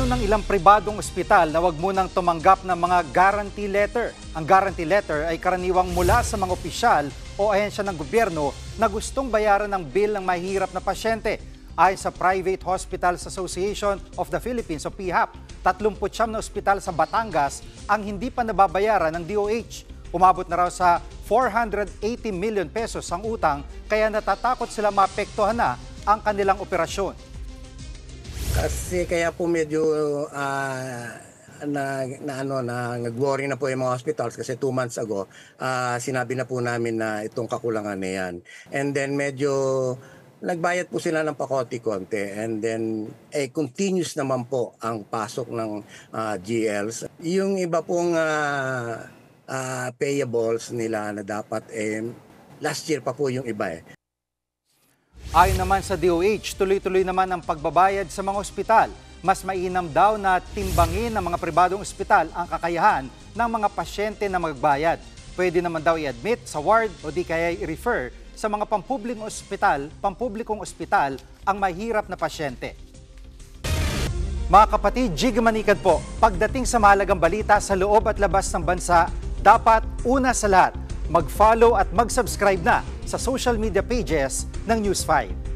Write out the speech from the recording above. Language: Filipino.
Plano ng ilang pribadong ospital na wag munang tumanggap ng mga guarantee letter. Ang guarantee letter ay karaniwang mula sa mga opisyal o ahensya ng gobyerno na gustong bayaran ng bill ng mahihirap na pasyente. Ayon sa Private Hospitals Association of the Philippines o PHAP, 39 na ospital sa Batangas ang hindi pa nababayaran ng DOH. Umabot na raw sa 480 million pesos ang utang, kaya natatakot sila maapektuhan na ang kanilang operasyon. Kasi kaya po medyo nag-worry na po yung mga hospitals kasi 2 months ago, sinabi na po namin na itong kakulangan na yan. And then medyo nagbayad po sila ng pakonti-konti, and then continuous naman po ang pasok ng GLs. Yung iba pong payables nila na dapat last year pa po yung iba . Ayon naman sa DOH, tuloy-tuloy naman ang pagbabayad sa mga ospital. Mas mainam daw na timbangin ng mga pribadong ospital ang kakayahan ng mga pasyente na magbayad. Pwede naman daw i-admit sa ward o di kaya i-refer sa mga pampublikong ospital ang mahirap na pasyente. Mga kapatid, Jig Manikad po, pagdating sa mahalagang balita sa loob at labas ng bansa, dapat una sa lahat, mag-follow at mag-subscribe na sa social media pages ng News 5.